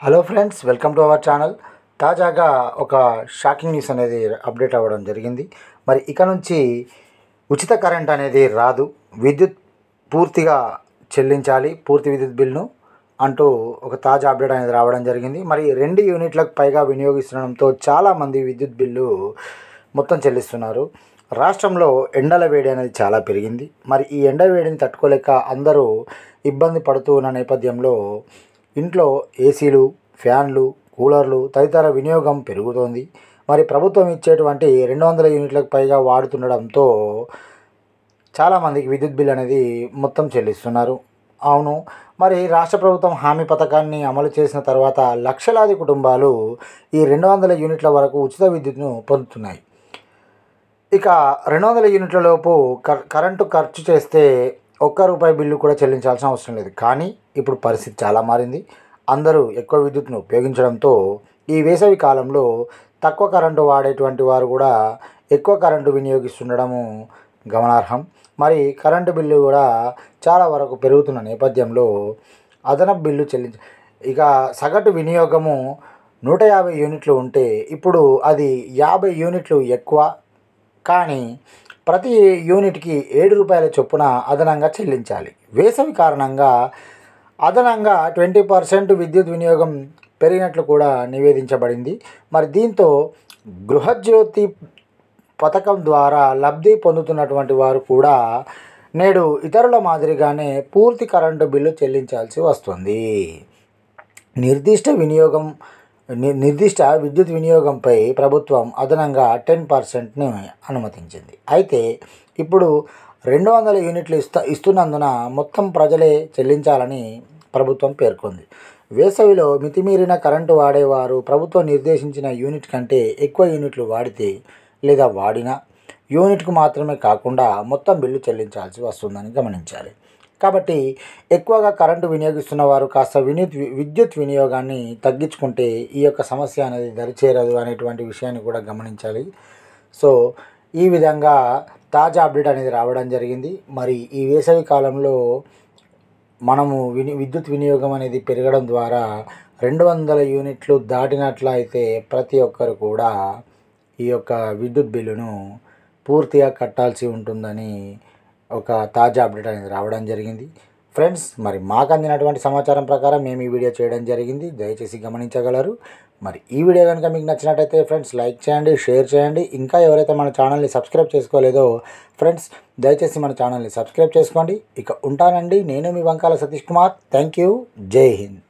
Hello friends, welcome to our channel. తాజాగా ఒక shocking news అనేది అప్డేట్ అవ్వడం జరిగింది. మరి ఇక నుంచి ఉచిత కరెంట్ అనేది రాదు, విద్యుత్ పూర్తిగా చెల్లించాలి, పూర్తి విద్యుత్ బిల్లును అంటూ ఒక తాజా అప్డేట్ అనేది రావడం జరిగింది. మరి 2 యూనిట్లకు పైగా వినియోగిస్తుండడంతో చాలామంది విద్యుత్ బిల్లు మొత్తం చెల్లిస్తున్నారు. రాష్ట్రంలో ఎండల వేడి అనేది చాలా పెరిగింది. మరి ఈ ఎండ వేడిని తట్టుకోలేక అందరూ ఇబ్బంది పడుతూ ఉన్న నేపథ్యంలో ఇంట్లో ఏసీలు, ఫ్యాన్లు, కూలర్లు తదితర వినియోగం పెరుగుతోంది. మరి ప్రభుత్వం ఇచ్చేటువంటి 200 యూనిట్లకు పైగా వాడుతుండడంతో చాలామందికి విద్యుత్ బిల్ అనేది మొత్తం చెల్లిస్తున్నారు. అవును, మరి రాష్ట్ర ప్రభుత్వం హామీ పథకాన్ని అమలు చేసిన తర్వాత లక్షలాది కుటుంబాలు ఈ 200 యూనిట్ల వరకు ఉచిత విద్యుత్ను పొందుతున్నాయి. ఇక 200 యూనిట్ల లోపు కరెంటు ఖర్చు చేస్తే ₹1 బిల్లు కూడా చెల్లించాల్సిన అవసరం లేదు. కానీ ఇప్పుడు పరిస్థితి చాలా మారింది. అందరూ ఎక్కువ విద్యుత్ను ఉపయోగించడంతో ఈ వేసవి కాలంలో తక్కువ కరెంటు వాడేటువంటి వారు కూడా ఎక్కువ కరెంటు వినియోగిస్తుండడము గమనార్హం. మరి కరెంటు బిల్లు కూడా చాలా వరకు పెరుగుతున్న నేపథ్యంలో అదనపు బిల్లు ఇక సగటు వినియోగము 150 యూనిట్లు ఉంటే ఇప్పుడు అది 50 యూనిట్లు ఎక్కువ. కానీ ప్రతి యూనిట్కి ₹7 చొప్పున అదనంగా చెల్లించాలి. వేసవి కారణంగా అదనంగా 20% విద్యుత్ వినియోగం పెరిగినట్లు కూడా నివేదించబడింది. మరి దీంతో గృహజ్యోతి పథకం ద్వారా లబ్ధి పొందుతున్నటువంటి వారు కూడా నేడు ఇతరుల మాదిరిగానే పూర్తి కరెంటు బిల్లు చెల్లించాల్సి వస్తుంది. నిర్దిష్ట విద్యుత్ వినియోగంపై ప్రభుత్వం అదనంగా 10%ని అనుమతించింది. అయితే ఇప్పుడు 200 యూనిట్లు ఇస్తున్నందున మొత్తం ప్రజలే చెల్లించాలని ప్రభుత్వం పేర్కొంది. వేసవిలో మితిమీరిన కరెంటు వాడేవారు ప్రభుత్వం నిర్దేశించిన యూనిట్ కంటే ఎక్కువ యూనిట్లు వాడితే లేదా వాడిన యూనిట్కు మాత్రమే కాకుండా మొత్తం బిల్లు చెల్లించాల్సి వస్తుందని గమనించాలి. కాబట్టి ఎక్కువగా కరెంటు వినియోగిస్తున్న వారు కాస్త విద్యుత్ వినియోగాన్ని తగ్గించుకుంటే ఈ యొక్క సమస్య అనేది దరిచేరదు అనేటువంటి విషయాన్ని కూడా గమనించాలి. సో ఈ విధంగా తాజా అప్డేట్ అనేది రావడం జరిగింది. మరి ఈ వేసవి కాలంలో మనము విద్యుత్ వినియోగం అనేది పెరగడం ద్వారా 200 యూనిట్లు దాటినట్లయితే ప్రతి ఒక్కరు కూడా ఈ యొక్క విద్యుత్ బిల్లును పూర్తిగా కట్టాల్సి ఉంటుందని ఒక తాజా అప్డేట్ అనేది రావడం జరిగింది. ఫ్రెండ్స్, మరి మాకు అందినటువంటి సమాచారం ప్రకారం మేము ఈ వీడియో చేయడం జరిగింది. దయచేసి గమనించగలరు. మరి ఈ వీడియో కనుక మీకు నచ్చినట్టయితే ఫ్రెండ్స్ లైక్ చేయండి, షేర్ చేయండి. ఇంకా ఎవరైతే మన ఛానల్ని సబ్స్క్రైబ్ చేసుకోలేదో ఫ్రెండ్స్ దయచేసి మన ఛానల్ని సబ్స్క్రైబ్ చేసుకోండి. ఇక ఉంటానండి. నేను మీ వంకాల సతీష్ కుమార్. Thank you. జై హింద్.